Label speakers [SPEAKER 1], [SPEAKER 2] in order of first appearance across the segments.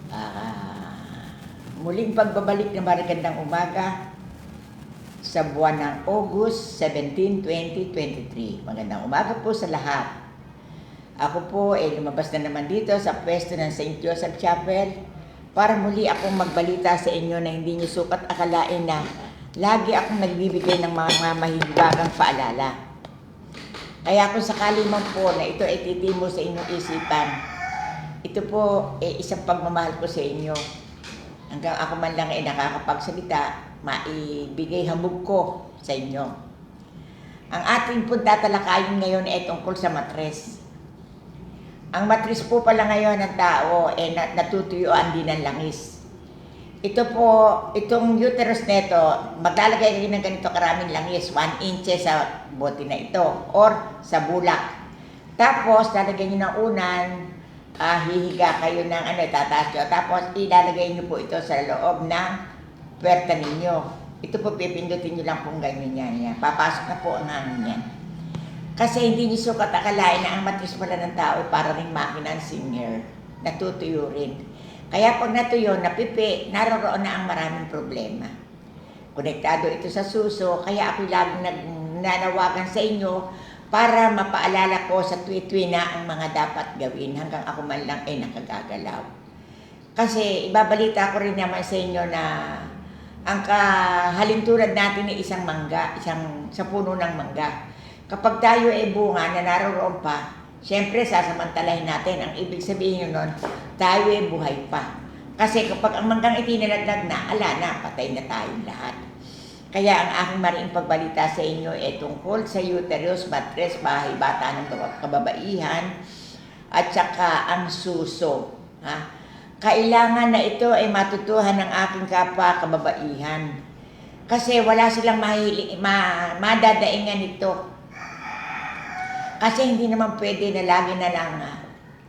[SPEAKER 1] Ah, Muling pagbabalik ng magandang umaga sa buwan ng August 17, 2023. Magandang umaga po sa lahat. Ako po ay lumabas na naman dito sa pwesto ng St. Joseph Chapel para muli akong magbalita sa inyo na hindi niyo sukat akalain na lagi akong nagbibigay ng mga mahihiwagang paalala. Kaya kung sakali man po na ito ay titimo sa inyong isipan, ito po ay isang pagmamahal ko sa inyo. Hanggang ako man lang ay nakakapagsalita, maibigay hamog ko sa inyo. Ang ating po tatalakayin ngayon ay tungkol sa matres. Ang matres po pala ngayon ng tao ay natutuyuan din ng langis. Ito po, itong uterus nito, maglalagay kayo ng ganito karaming langis, 1 inches sa bote na ito or sa bulak. Tapos, lalagyan nyo ng unan, hihiga kayo ng tataas nyo. Tapos, ilalagay nyo po ito sa loob ng puwerta ninyo. Ito po, pipindutin nyo lang kung ganyan yan. Papasok na po ang hangin yan. Kasi hindi nyo sukat akalain na ang matris pala ng tao para ring makina ng singer. Natutuyo rin. Kaya pag natuyo, napipi, naroroon na ang maraming problema. Konektado ito sa suso, kaya ako'y laging nanawagan sa inyo para mapaalala ko sa tuwi-tuwi na ang mga dapat gawin hanggang ako man lang ay nakagagalaw. Kasi ibabalita ko rin naman sa inyo na ang kahalintulad natin ay isang mangga, sa puno ng mangga. Kapag tayo ay bunga na naroon pa, siyempre sasamantalahin natin. Ang ibig sabihin nun, tayo ay buhay pa. Kasi kapag ang manggang itinalaglag na, ala na, patay na tayong lahat. Kaya ang aking mariing pagbalita sa inyo ay tungkol sa uterus, matres, bahay, bata ng kababaihan, at saka ang suso. Kailangan na ito ay matutuhan ng aking kapwa kababaihan. Kasi wala silang madadaingan ito. Kasi hindi naman pwede na lagi na lang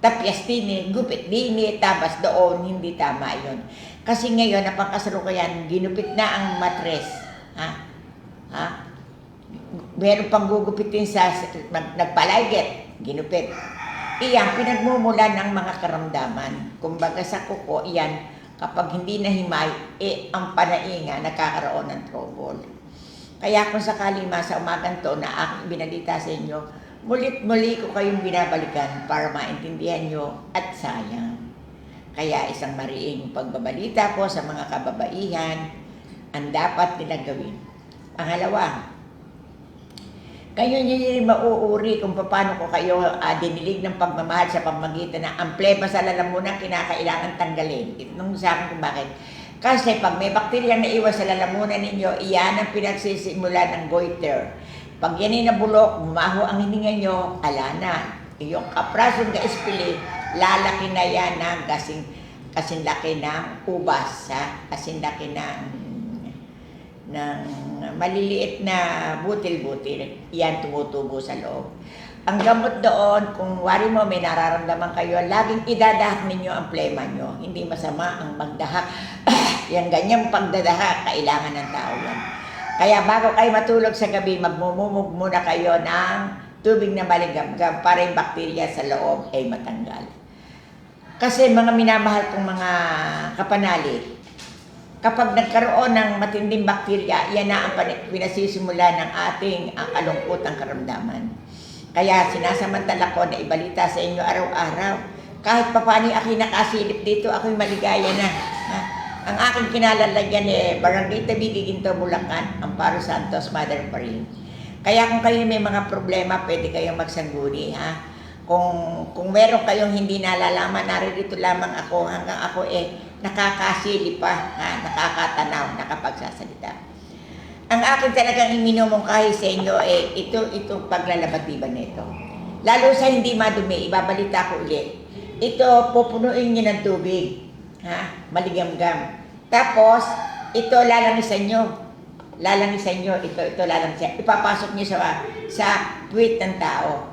[SPEAKER 1] tapyas din gupit din tabas doon, hindi tama yun. Kasi ngayon, napangkasalukuyan, ginupit na ang matres. Meron pang gugupitin sa nagpalagit, ginupit. Iyan, pinagmumulan ng mga karamdaman. Kumbaga sa kuko, iyan, kapag hindi nahimay, ang panainga, nagkakaroon ng trouble. Kaya kung sakali sa umagang to na aking binalita sa inyo, mulit-muli ko kayong binabalikan para maintindihan nyo at sayang. Kaya isang mariing pagbabalita ko sa mga kababaihan ang dapat nilang gawin. Pangalawa, kayo nyo mauuri kung paano ko kayo dinilig ng pagmamahal sa pamamagitan ng ang plema sa lalamunan kinakailangan tanggalin. Itong sa akin kung bakit. Kasi pag may bakterya na iwas sa lalamunan ninyo, iyan ang pinagsisimula ng goiter. Pag yan ay nabulok, bumaho ang hininga nyo, ala na. Yung kaprasong ka-espili, lalaki na yan ng kasing laki ng ubas, kasing laki ng maliliit na butil-butil. Yan tumutubo sa loob. Ang gamot doon, kung wari mo may nararamdaman kayo, laging idadahak ninyo ang plema nyo. Hindi masama ang magdahak. Yan ganyang pagdadahak, kailangan ng tao yan. Kaya bago kayo matulog sa gabi, magmumumog muna kayo ng tubig na maligamgam para yung bakterya sa loob ay matanggal. Kasi mga minamahal kong mga kapanali, kapag nagkaroon ng matinding bakterya, yan na ang pinasisimula ng ating kalungkutang karamdaman. Kaya sinasamantala ko na ibalita sa inyo araw-araw. Kahit papaano ako'y nakasilip dito, ako'y maligaya na. Ang aking kinalalagyan Barangay Tabi, Giginto, Bulacan, Amparo Santos, Mother pa rin. Kaya kung kayo may mga problema, pwede kayong magsangguni. Kung meron kayong hindi nalalaman, naririto lamang ako hanggang ako nakakasili pa, nakakatanaw, nakapagsasalita. Ang akin talagang iminumungkahi sa inyo ito paglalabatiban nito. Lalo sa hindi madumi, ibabalita ko ulit. Ito, pupunuin nyo ng tubig. Maligamgam. Tapos, ito lalangisan nyo. Ito lalangisan. Ipapasok nyo sa puwit ng tao.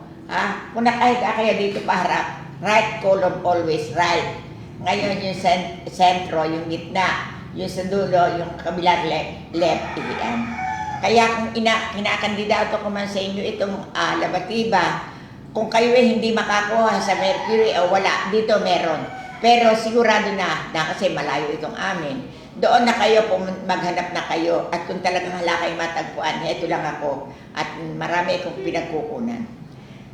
[SPEAKER 1] Kung nakahiga kayo dito paharap, right column always right. Ngayon yung sentro, yung gitna, yung sa dulo, yung kabilang left, iyan. Kaya kung kinakandidato ko man sa inyo itong labatiba, kung kayo hindi makakuha sa mercury o wala, dito meron. Pero sigurado na kasi malayo itong amin. Doon na kayo kung maghanap na kayo at kung talagang hala kayo matagpuan, eto lang ako at marami akong pinagkukunan.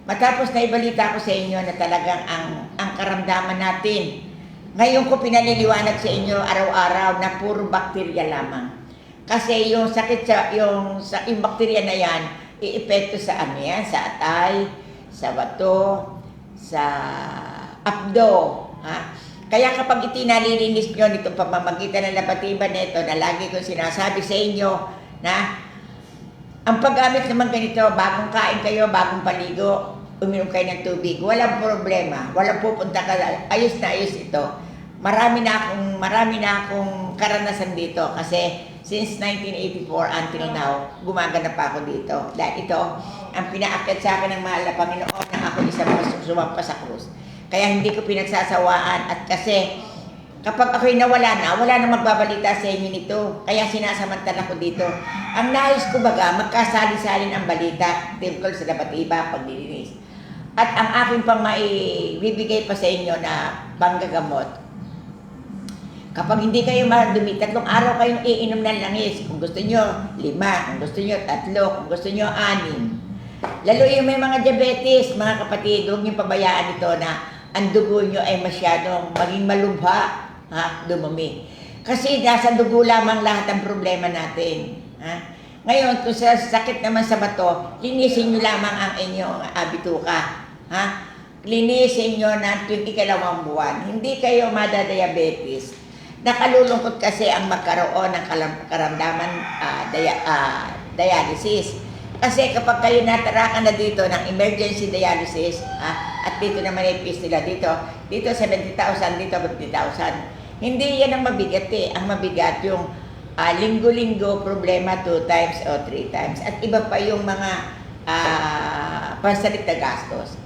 [SPEAKER 1] Matapos na ibalita ko sa inyo na talagang ang karamdaman natin, ngayon ko pinaliliwanag sa inyo araw-araw na puro bakterya lamang. Kasi yung sakit yung bakterya na yan, iepekto sa ano yan, sa atay, sa bato, sa abdo. Ha? Kaya kapag itinalilinis nyo nitong pamamagitan ng labatiban nito na lagi kong sinasabi sa inyo na ang paggamit naman ganito, bagong kain kayo, bagong paligo, uminom kayo ng tubig, walang problema, walang pupunta ka, ayos na ayos ito. Marami na akong karanasan dito kasi since 1984 until now, gumaganap pa ako dito. Dahil ito, ang pinaakyat sa akin ng mahal na Panginoon na ako isang sumampa sa krus. Kaya hindi ko pinagsasawaan at kasi kapag ako'y nawala na, wala na magbabalita sa inyo nito. Kaya sinasamantala ko dito. Ang nais ko baga, magkasali-salin ang balita tungkol sa labatiba, paglilinis. At ang aking pang maibibigay pa sa inyo na panggagamot, kapag hindi kayo madumi, 3 araw kayong iinom ng langis. Kung gusto nyo, 5. Kung gusto nyo, 3. Kung gusto nyo, 6. Lalo yung may mga diabetes, mga kapatid, huwag nyo pabayaan ito na ang dugo nyo ay masyadong maging malubha, dumumi. Kasi nasa dugo lamang lahat ang problema natin. Ha? Ngayon, kung sa sakit naman sa bato, linisin nyo lamang ang inyong bituka. Ha? Linisin nyo ng 20 buwan. Hindi kayo madadiabetes. Nakalulungkot kasi ang magkaroon ng karamdaman dialysis. Kasi kapag kayo natarakan na dito ng emergency dialysis, at dito naman ay fistula dito 70,000, dito 50,000. Hindi yan ang mabigat eh. Ang mabigat yung linggo-linggo problema 2 times o 3 times. At iba pa yung mga pansalit na gastos.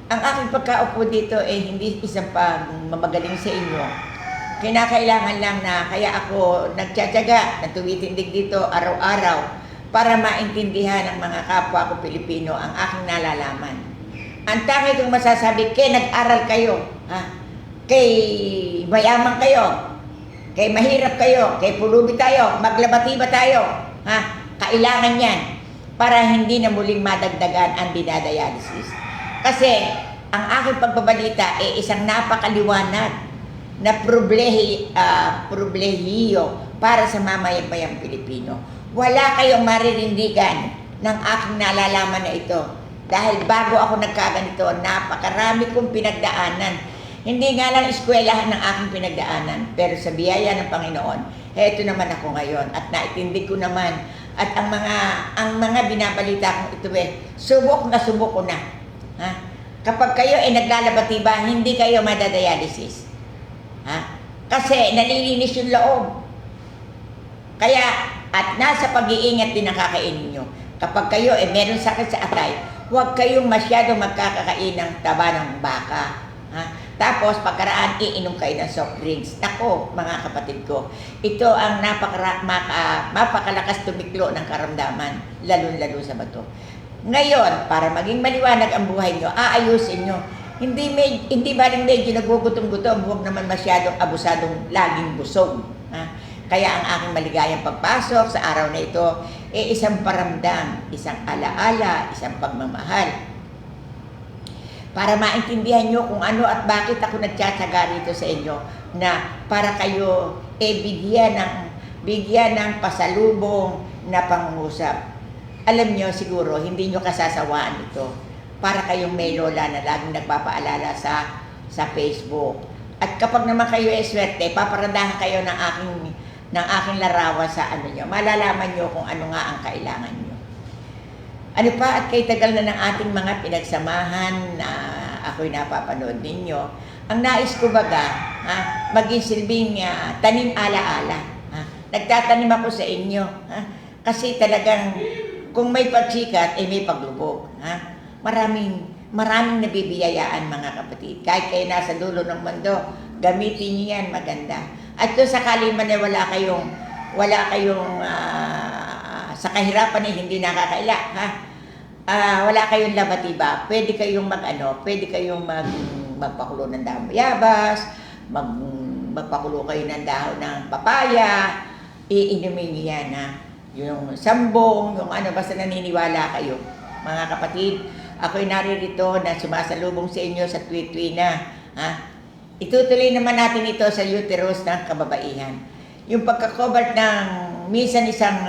[SPEAKER 1] Ang aking pagkaupo dito ay hindi isang pang mamagaling sa inyo. Kinakailangan lang na kaya ako nagtsatsaga na tumitindig dito araw-araw para maintindihan ng mga kapwa ko Pilipino ang aking nalalaman. Ang tangi kong masasabi, nag-aral kayo, kay mayaman kayo, kay mahirap kayo, kay pulubi tayo, maglabatiba tayo, kailangan yan para hindi na muling madagdagan ang dinadialysis. Kasi ang aking pagbabalita ay isang napakaliwanag na problehiyo para sa mamamayang Pilipino. Wala kayong maririndigan ng aking nalalaman na ito. Dahil bago ako nagkaganito, napakarami kong pinagdaanan. Hindi nga lang eskwelahan ng aking pinagdaanan, pero sa biyaya ng Panginoon, heto naman ako ngayon at naitindig ko naman. At ang mga binabalita kong ito subok ko na. Kapag kayo ay naglalabatiba, hindi kayo madadialysis. Kasi nalilinis yung loob. Kaya, at nasa pag-iingat din ang kakainin nyo. Kapag kayo meron sakit sa atay, huwag kayong masyadong magkakakain ng taba ng baka. Tapos, pagkaraan, iinom kayo ng soft drinks. Nako, mga kapatid ko, ito ang mapakalakas tumiklo ng karamdaman, lalo-lalo sa bato. Ngayon, para maging maliwanag ang buhay nyo, aayusin nyo. Hindi baling medyo nagugutom-gutom, huwag naman masyadong abusadong laging busog. Kaya ang aking maligayang pagpasok sa araw na ito ay isang paramdam, isang alaala, isang pagmamahal. Para maintindihan nyo kung ano at bakit ako nagtsatsaga rito sa inyo na para kayo bigyan ng pasalubong na pangungusap. Alam nyo siguro, hindi nyo kasasawaan ito para kayong may lola na laging nagpapaalala sa Facebook. At kapag naman kayo swerte, paparandahan kayo ng aking larawan sa nyo. Malalaman nyo kung ano nga ang kailangan nyo. Ano pa, at kay tagal na ng ating mga pinagsamahan na ako'y napapanood ninyo, ang nais ko baga, maging silbing tanim ala-ala. Nagtatanim ako sa inyo. Kasi talagang kung may pagsikat, may paglubog. Maraming nabibiyayaan mga kapatid. Kahit kayo nasa dulo ng mundo, gamitin niyo yan maganda. At kung sakali man wala kayong sa kahirapan hindi nakakaila, wala kayong labatiba, pwede kayong magpakulo ng dahon bayabas, magpakulo kayo ng dahon ng papaya, iinumin niyo yan, ha? Yung sambong, yung ano, basta naniniwala kayo. Mga kapatid, ako'y naririto na sumasalubong sa inyo sa tuwi-tuwi na, ha? Itutuloy naman natin ito sa uterus ng kababaihan. Yung pagkakover ng minsan isang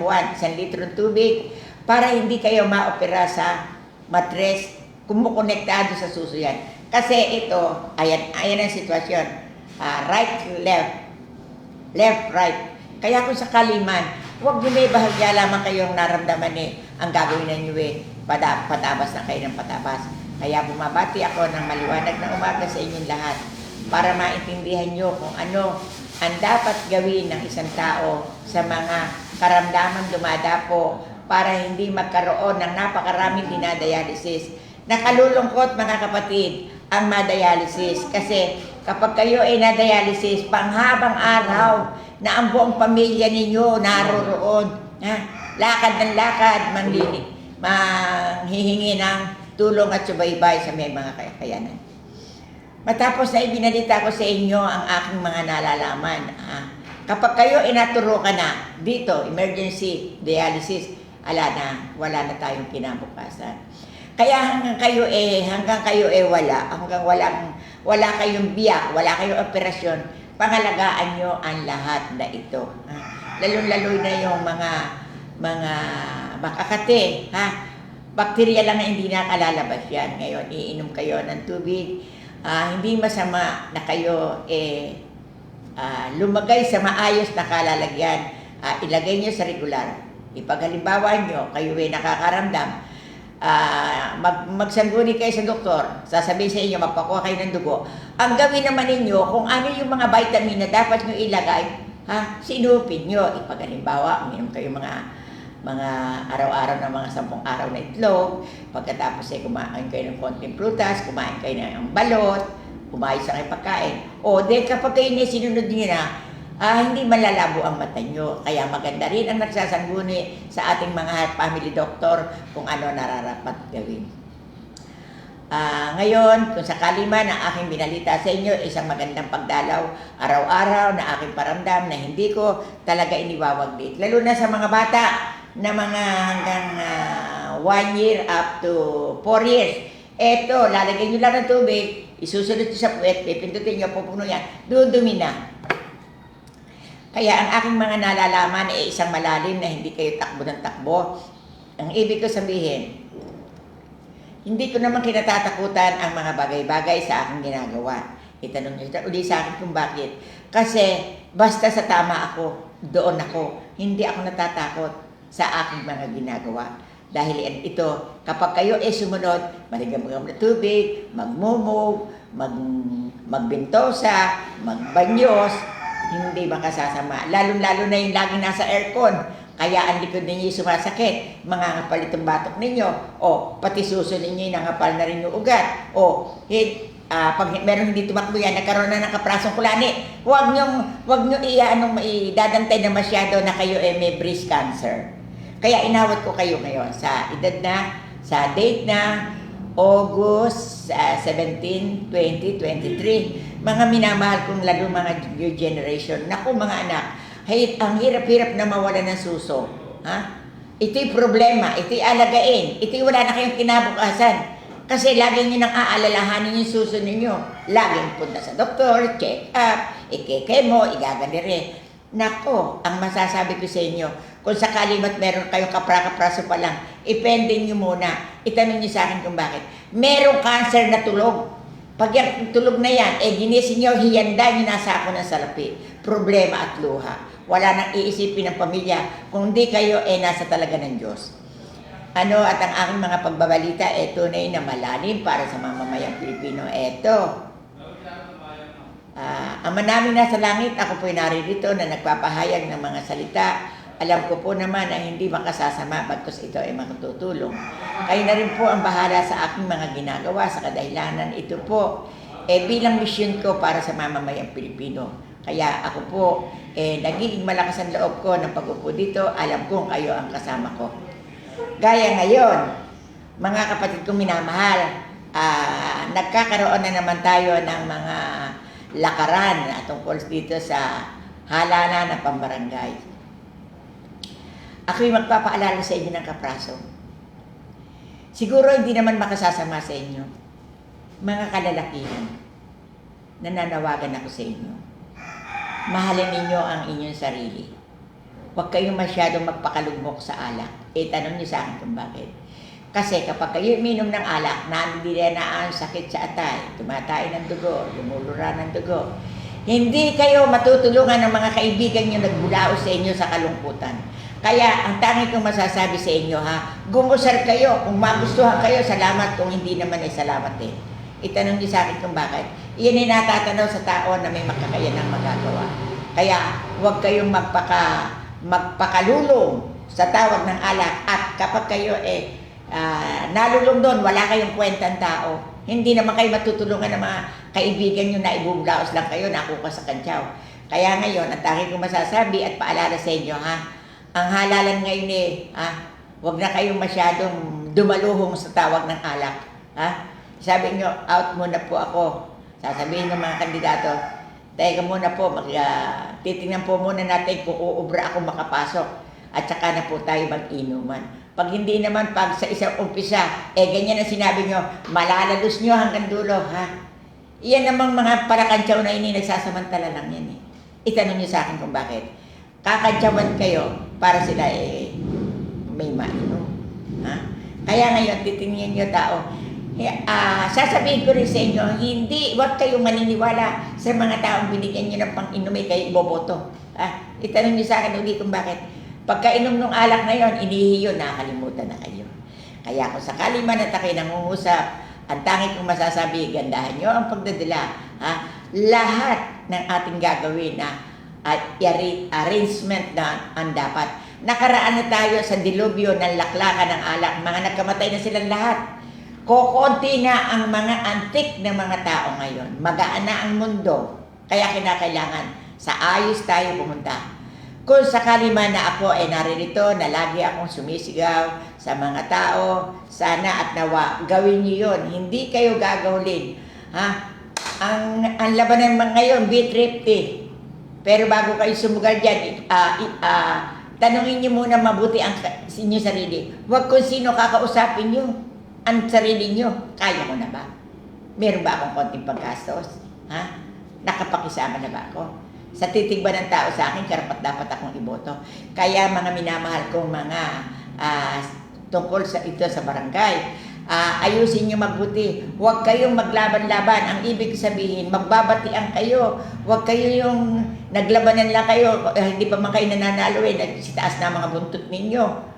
[SPEAKER 1] buwan, 1 litro ng tubig, para hindi kayo maopera sa matres, kumukonektado sa suso yan. Kasi ito, ayan ang sitwasyon. Right, left, right. Kaya kung sakali man, huwag nyo may bahagya lamang kayong naramdaman ang gagawin ninyo patabas na kayo ng patabas. Kaya bumabati ako ng maliwanag na umaga sa inyong lahat para maintindihan nyo kung ano ang dapat gawin ng isang tao sa mga karamdaman dumadapo para hindi magkaroon ng napakaraming dinadialysis. Nakalulungkot mga kapatid ang madialysis kasi kapag kayo ay nadialysis, panghabang araw na ang buong pamilya ninyo naroroon, lakad ng lakad, manghihingi ng tulong at subaybay sa may mga kakayanan. Matapos na ibinalita ko sa inyo ang aking mga nalalaman, kapag kayo inaturo ka na dito, emergency dialysis, wala na tayong kinabukasan. Kaya hanggang kayo wala kayong biyak, wala kayong operasyon, pangalagaan nyo ang lahat na ito. Lalong-lalo na yung mga makakate, bakterya lang na hindi nakalalabas yan. Ngayon, iinom kayo ng tubig. Hindi masama na kayo lumagay sa maayos na kalalagyan. Ilagay nyo sa regular. Ipaghalimbawa nyo, kayo ay nakakaramdam. Magsangguni kayo sa doktor. Sasabihin sa inyo, magpakuha kayo ng dugo. Ang gawin naman ninyo, kung ano yung mga vitamin na dapat nyo ilagay, sinupin nyo. Ipaghalimbawa, uminom kayo mga araw-araw na mga 10 araw na itlog, pagkatapos ay kumain kayo ng konting prutas, kumain kayo ng balot, kumain sa kayo pagkain. Kapag kayo sinunod nyo na, hindi malalabo ang mata nyo. Kaya maganda rin ang nagsasangguni sa ating mga family doctor kung ano nararapat gawin. Ngayon, kung sakali man ang aking binalita sa inyo, isang magandang pagdalaw, araw-araw na aking paramdam na hindi ko talaga iniwawaglit. Lalo na sa mga bata na mga hanggang 1 year up to 4 years. Eto, lalagyan nyo lang ng tubig, isusunod nyo sa puwet, pipindutin nyo, pupuno yan, dudumi na. Kaya ang aking mga nalalaman ay isang malalim na hindi kayo takbo ng takbo. Ang ibig ko sabihin, hindi ko naman kinatatakutan ang mga bagay-bagay sa aking ginagawa. Itanong nyo uli sa akin kung bakit. Kasi basta sa tama ako, doon ako. Hindi ako natatakot sa aking mga ginagawa. Dahil ito, kapag kayo ay sumunod, maligam-gam na tubig, magmumog, magbentosa, magbanyos, hindi makasasama. Lalo-lalo na yung laging nasa aircon. Kaya ang likod ninyo sumasakit, mangangapal itong batok ninyo, pati suso ninyo nangapal na rin yung ugat, pag meron hindi tumakbo yan, nagkaroon na ng kaprasong kulani, huwag nyo idadantay na masyado na kayo may breast cancer. Kaya inawat ko kayo ngayon sa edad na, sa date na, August 17, 2023. Mga minamahal kong lalo mga new generation. Naku mga anak, ang hirap-hirap na mawala ng suso. Ito'y problema, ito'y alagain, ito'y wala na kayong kinabukasan. Kasi lagi nyo nang aalalahanin yung suso ninyo. Laging punta sa doktor, check up, ikekemo, igaganire. Nako, ang masasabi ko sa inyo, kung sakali meron kayong kapra-kapraso pa lang, ipending nyo muna. Itanong nyo sa akin kung bakit. Merong cancer na tulog. Pag yung tulog na yan, ginising nyo, hiyanda nyo nasa ako ng salapi. Problema at luha. Wala nang iisipin ng pamilya kung di kayo nasa talaga ng Diyos. At ang aking mga pagbabalita, tunay na malalim para sa mamamayang Pilipino. Ama namin nasa langit, ako po'y naririto na nagpapahayag ng mga salita. Alam ko po naman na hindi makasasama bagkus ito ay makatutulong. Kayo na rin po ang bahala sa aking mga ginagawa sa kadahilanan. Ito po bilang mission ko para sa mamamayang Pilipino. Kaya ako po nagiging malakas ang loob ko ng pag-upo dito. Alam kong kayo ang kasama ko. Gaya ngayon, mga kapatid kong minamahal, nagkakaroon na naman tayo ng mga lakaran tungkol dito sa halalan ng pambarangay. Ako'y magpapaalala sa inyo ng kapraso. Siguro hindi naman makasasama sa inyo. Mga kalalakihan, nananawagan ako sa inyo. Mahalin ninyo ang inyong sarili. Huwag kayong masyadong magpakalugmok sa alak. Tanong niyo sa akin kung bakit. Kasi kapag kayo uminom ng alak, nandiyan na ang sakit sa atay, tumatay ng dugo, lumulura ng dugo. Hindi kayo matutulungan ng mga kaibigan nyo nagbulao sa inyo sa kalungkutan. Kaya ang tangi kong masasabi sa inyo, gumusar kayo. Kung magustuhan kayo, salamat. Kung hindi naman, salamat eh. Itanong niyo sa akin kung bakit. Iyan ay natatanaw sa tao na may makakayanang magagawa. Kaya huwag kayong magpakalulong sa tawag ng alak. At kapag kayo nalulong doon, wala kayong kwentang tao. Hindi naman kayo matutulungan ng mga kaibigan nyo na ibublaos lang kayo, nakuha sa kantsaw. Kaya ngayon, ang tangi kong masasabi at paalala sa inyo, ang halalan ngayon huwag na kayong masyadong dumaluhong sa tawag ng alak. Sabi nyo, out muna po ako. Sasabihin ng mga kandidato, teka muna po, titingnan po muna natin kung uubra ako makapasok. At saka na po tayo mag-inuman. Pag hindi naman, pag sa isang umpisa, ganyan ang sinabi nyo, malalalos nyo hanggang dulo, Iyan namang mga parakantsaw na ini nagsasamantala lang yan Itanong nyo sa akin kung bakit. Kakantsawan kayo para sila may mainom. Kaya ngayon, titingnan nyo tao. Sasabihin ko rin sa inyo, huwag kayong maniniwala sa mga taong binigyan nyo ng pang-inom kayo iboboto. Itanong nyo sa akin ulit kung bakit. Pagkainom ng alak na yon, inihiyo, nakakalimutan na kayo. Kaya kung sakali man at ako'y nangungusap, ang tangi kong masasabi, gandahan nyo ang pagdadala. Lahat ng ating gagawin na arrangement na ang dapat. Nakaraan na tayo sa dilubyo ng laklakan ng alak. Mga nagkamatay na silang lahat. Kokonti na ang mga antik na mga tao ngayon. Magaan na ang mundo. Kaya kinakailangan sa ayos tayo pumunta. Kung sakali man na ako ay naririto na lagi akong sumisigaw sa mga tao, sana at nawa, gawin niyo yun. Hindi kayo gagawin. Ang labanan ngayon, B30. Pero bago kayo sumugal dyan, tanungin niyo muna mabuti ang inyong sarili. Huwag kung sino kakausapin niyo. Ang sarili niyo, kaya ko na ba? Meron ba akong konting paggastos? Nakapakisama na ba ako? Sa titig ba ng tao sa akin, karapat dapat akong iboto. Kaya mga minamahal kong mga tungkol sa ito sa barangay, ayusin nyo magbuti. Huwag kayong maglaban-laban. Ang ibig sabihin, magbabatian kayo. Huwag kayo yung naglabanan lang kayo. Hindi pa man kayo nananalo nagsitaas na mga buntot ninyo.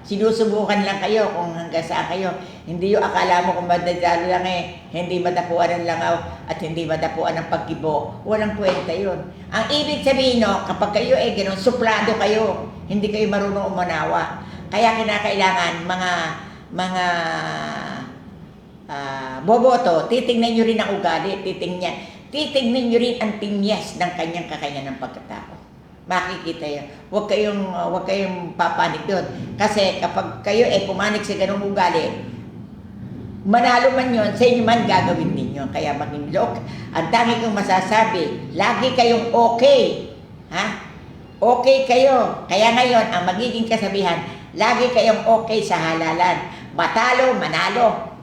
[SPEAKER 1] Sinusubukan lang kayo kung hanggang saan kayo. Hindi yung akala mo kung madadalo lang hindi madapuan ng langaw at hindi madapuan ng pagkibo. Walang kwenta yun. Ang ibig sabihin kapag kayo ganun, suplado kayo. Hindi kayo marunong umanawa. Kaya kinakailangan mga boboto, titingnan nyo rin ang ugali, titingnan nyo rin ang tinyas ng kanyang kakanya ng pagkatao. Makikita yun. Huwag kayong papanik doon. Kasi kapag kayo pumanik sa ganung ugali, manalo man yun, sa inyo man gagawin ninyo. Kaya maging look. Ang tangi kong masasabi, lagi kayong okay. Okay kayo. Kaya ngayon, ang magiging kasabihan, lagi kayong okay sa halalan. Matalo, manalo.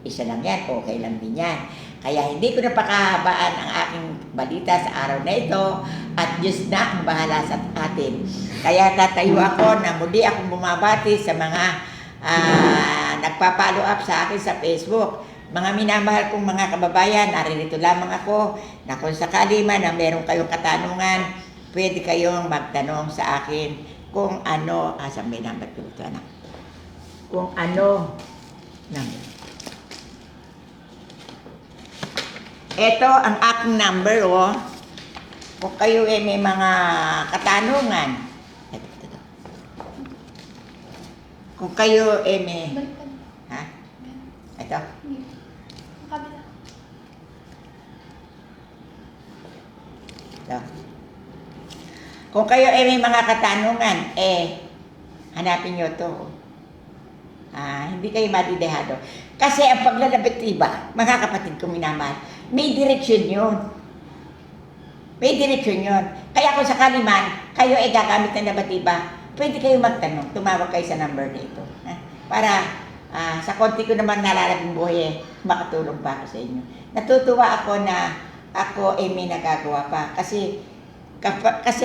[SPEAKER 1] Isa lang yan, okay lang din yan. Kaya hindi ko na pakahabaan ang aking balita sa araw na ito at Diyos na ang bahala sa atin. Kaya tatayo ako na muli akong bumabati sa mga nagpa-follow up sa akin sa Facebook. Mga minamahal kong mga kababayan, naririto lamang ako na kung sakali man na meron kayong katanungan, pwede kayong magtanong sa akin kung ano, may number ko ito, anak. Kung ano, number. Ito ang aking number, Kung kayo may mga katanungan. Kung kayo may... Ito? Ito. Kung kayo may mga katanungan, hanapin nyo to. Hindi kayo madidehado. Kasi ang paglalabit iba, mga kapatid kong minamahal, may direksyon yun. May direksyon yun. Kaya kung sakali man, kayo ay gagamit ng labatiba, pwede kayo magtanong, tumawag kayo sa number na ito. Ha? Para sa konti ko naman nalalabing buhay, makatulong pa ako sa inyo. Natutuwa ako na ako ay may nagagawa pa. Kasi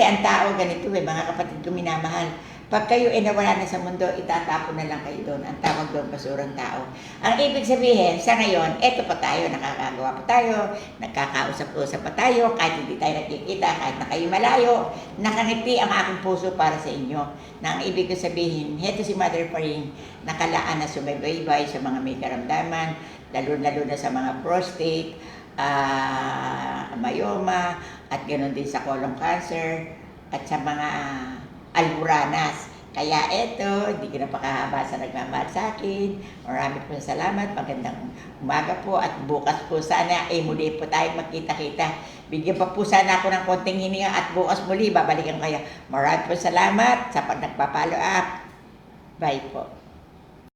[SPEAKER 1] ang tao ganito mga kapatid ko minamahal. Pag kayo ay nawala na sa mundo, itatapon na lang kayo doon. Ang tawag doon, basurang tao. Ang ibig sabihin, sa ngayon, eto pa tayo, nakakagawa pa tayo, nagkakausap-usap pa tayo, kahit hindi tayo nakikita, kahit na kayo malayo, nakangiti ang aking puso para sa inyo. Na ang ibig sabihin, heto si Mother Paring, nakalaan na sumaybaybay sa mga may karamdaman, lalo-lalo na sa mga prostate, myoma, at ganoon din sa colon cancer, at sa mga alburanas. Kaya eto, hindi ko na pakahaba sa nagmamahal sa akin. Marami po salamat. Magandang umaga po at bukas po sana muli po tayo magkita-kita. Bigyan pa po sana ako ng konting hininga at bukas muli babalikan kayo. Marami po salamat sa pag nagpa-follow up. Bye po.